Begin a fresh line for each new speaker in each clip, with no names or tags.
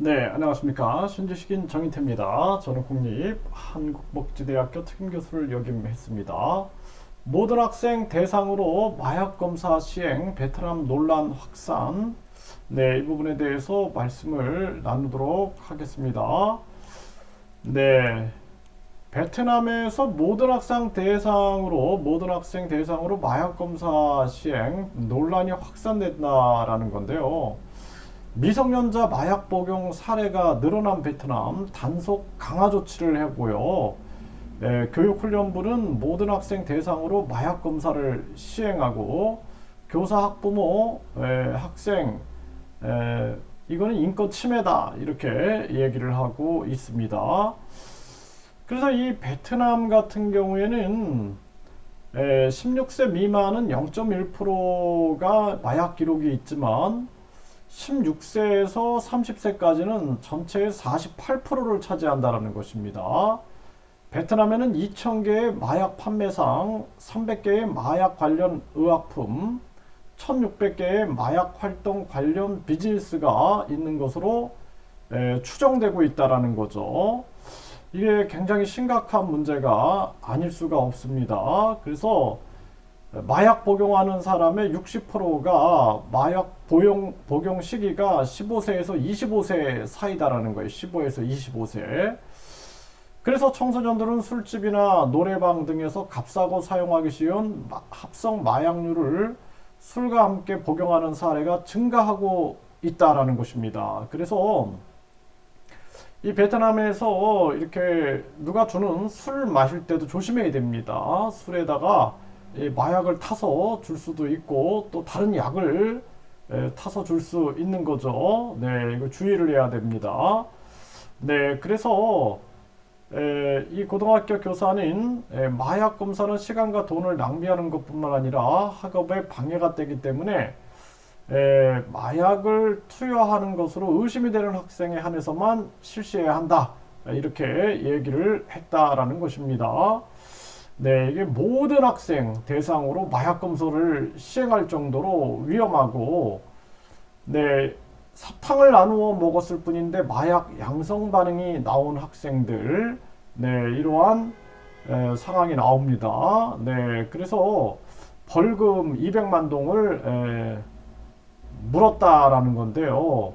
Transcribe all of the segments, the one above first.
네, 안녕하십니까. 신주식인 정인태입니다. 저는 국립한국복지대학교 특임교수를 역임했습니다. 모든 학생 대상으로 마약 검사 시행, 베트남 논란 확산, 네, 이 부분에 대해서 말씀을 나누도록 하겠습니다. 네, 베트남에서 모든 학생 대상으로 마약 검사 시행 논란이 확산된다라는 건데요. 미성년자 마약 복용 사례가 늘어난 베트남 단속 강화 조치를 했고요. 교육훈련부는 모든 학생 대상으로 마약 검사를 시행하고 교사, 학부모, 학생 이거는 인권 침해다 이렇게 얘기를 하고 있습니다. 그래서 이 베트남 같은 경우에는 16세 미만은 0.1%가 마약 기록이 있지만 16세에서 30세까지는 전체의 48%를 차지한다는 것입니다. 베트남에는 2,000개의 마약 판매상, 300개의 마약 관련 의약품, 1,600개의 마약 활동 관련 비즈니스가 있는 것으로 추정되고 있다는 거죠. 이게 굉장히 심각한 문제가 아닐 수가 없습니다. 그래서 마약 복용하는 사람의 60%가 마약 복용 시기가 15세에서 25세 사이다라는 거예요. 15에서 25세. 그래서 청소년들은 술집이나 노래방 등에서 값싸고 사용하기 쉬운 합성 마약류를 술과 함께 복용하는 사례가 증가하고 있다라는 것입니다. 그래서 이 베트남에서 이렇게 누가 주는 술 마실 때도 조심해야 됩니다. 술에다가 마약을 타서 줄 수도 있고 또 다른 약을 타서 줄 수 있는 거죠. 네, 이거 주의를 해야 됩니다. 네, 그래서 이 고등학교 교사는 마약 검사는 시간과 돈을 낭비하는 것뿐만 아니라 학업에 방해가 되기 때문에 마약을 투여하는 것으로 의심이 되는 학생에 한해서만 실시해야 한다. 이렇게 얘기를 했다라는 것입니다. 네, 이게 모든 학생 대상으로 마약 검사를 시행할 정도로 위험하고, 네, 사탕을 나누어 먹었을 뿐인데 마약 양성 반응이 나온 학생들, 네, 이러한 상황이 나옵니다. 네, 그래서 벌금 200만 동을 물었다라는 건데요.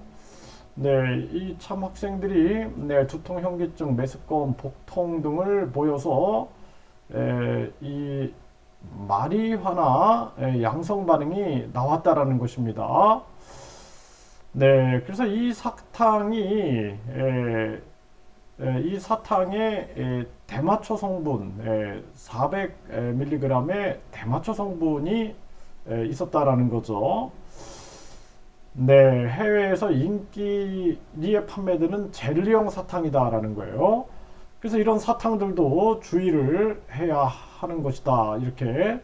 네, 이 참 학생들이 두통, 현기증, 메스꺼움, 복통 등을 보여서 이 마리화나 양성 반응이 나왔다라는 것입니다. 네, 그래서 이 사탕에 대마초 성분 400mg의 대마초 성분이 있었다라는 거죠. 네, 해외에서 인기리에 판매되는 젤리형 사탕이다라는 거예요. 그래서 이런 사탕들도 주의를 해야 하는 것이다. 이렇게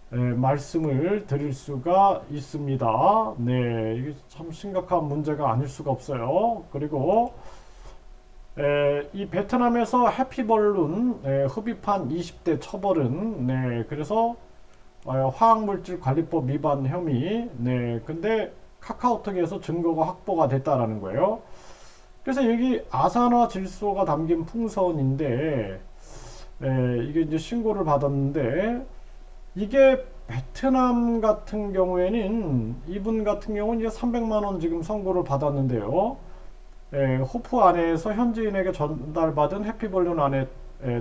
말씀을 드릴 수가 있습니다. 네, 이게 참 심각한 문제가 아닐 수가 없어요. 그리고 이 베트남에서 해피벌룬 흡입한 20대 처벌은 그래서 화학물질 관리법 위반 혐의. 네, 근데 카카오톡에서 증거가 확보가 됐다라는 거예요. 그래서 여기 아산화 질소가 담긴 풍선인데 이게 이제 신고를 받았는데 이게 베트남 같은 경우에는 이분 같은 경우는 이제 300만 원 지금 선고를 받았는데요. 호프 안에서 현지인에게 전달받은 해피벌룬 안에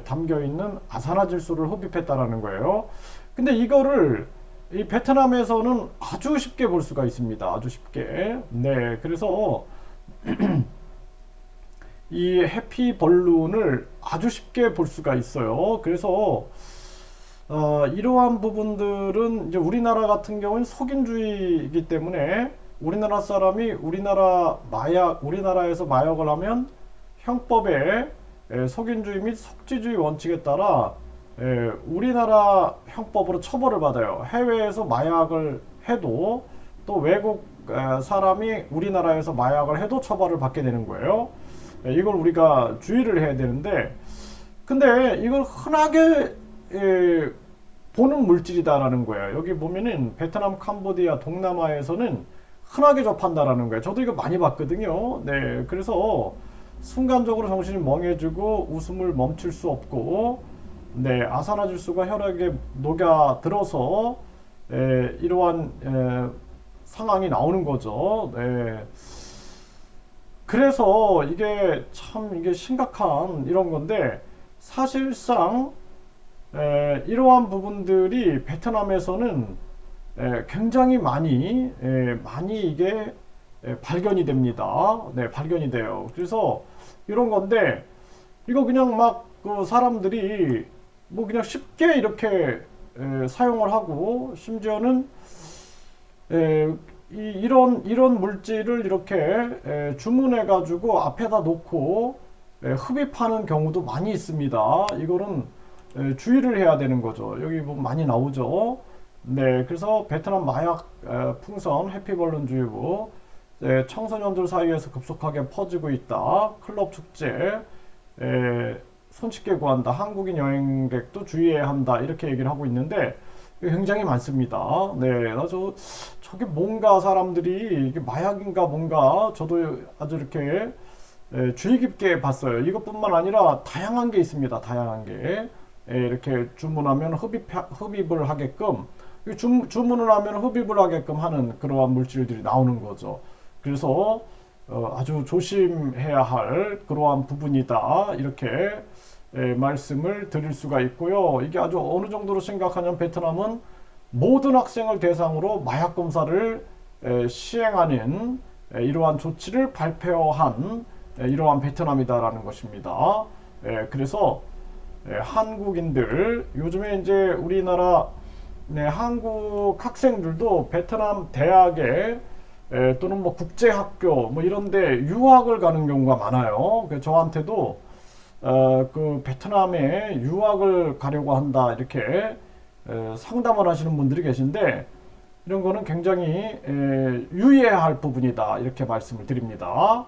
담겨 있는 아산화질소를 흡입했다라는 거예요. 근데 이거를 이 베트남에서는 아주 쉽게 볼 수가 있습니다. 아주 쉽게. 네, 그래서 이 해피벌룬을 아주 쉽게 볼 수가 있어요. 그래서 이러한 부분들은 이제 우리나라 같은 경우는 속인주의이기 때문에 우리나라 사람이 우리나라에서 마약을 하면 형법에 속인주의 및 속지주의 원칙에 따라 우리나라 형법으로 처벌을 받아요. 해외에서 마약을 해도 또 외국 사람이 우리나라에서 마약을 해도 처벌을 받게 되는 거예요. 이걸 우리가 주의를 해야 되는데, 근데 이걸 흔하게 보는 물질이다라는 거예요. 여기 보면은 베트남, 캄보디아, 동남아에서는 흔하게 접한다라는 거예요. 저도 이거 많이 봤거든요. 네, 그래서 순간적으로 정신이 멍해지고 웃음을 멈출 수 없고, 네, 아산화질소가 혈액에 녹아들어서 이러한 상황이 나오는 거죠. 네. 그래서 이게 심각한 이런 건데, 사실상 이러한 부분들이 베트남에서는 굉장히 많이 이게 발견이 됩니다. 네, 발견이 돼요. 그래서 이런 건데, 이거 그냥 막 그 사람들이 뭐 그냥 쉽게 이렇게 사용을 하고, 심지어는 이런 물질을 이렇게 주문해 가지고 앞에다 놓고 흡입하는 경우도 많이 있습니다. 이거는 주의를 해야 되는 거죠. 여기 보면 많이 나오죠. 네, 그래서 베트남 마약 풍선 해피벌룬주의보 청소년들 사이에서 급속하게 퍼지고 있다. 클럽 축제 손쉽게 구한다. 한국인 여행객도 주의해야 한다. 이렇게 얘기를 하고 있는데 굉장히 많습니다. 네, 저게 뭔가 사람들이 이게 마약인가 뭔가 저도 아주 이렇게 주의 깊게 봤어요. 이것뿐만 아니라 다양한 게 있습니다. 다양한 게 이렇게 주문하면 흡입을 하게끔 주문을 하면 흡입을 하게끔 하는 그러한 물질들이 나오는 거죠. 그래서 아주 조심해야 할 그러한 부분이다. 이렇게 말씀을 드릴 수가 있고요. 이게 아주 어느 정도로 심각하냐면 베트남은 모든 학생을 대상으로 마약 검사를 시행하는 이러한 조치를 발표한 이러한 베트남이다라는 것입니다. 그래서 한국인들 요즘에 이제 우리나라 한국 학생들도 베트남 대학에 또는 뭐 국제학교 뭐 이런데 유학을 가는 경우가 많아요. 저한테도 그 베트남에 유학을 가려고 한다 이렇게 상담을 하시는 분들이 계신데 이런 거는 굉장히 유의해야 할 부분이다 이렇게 말씀을 드립니다.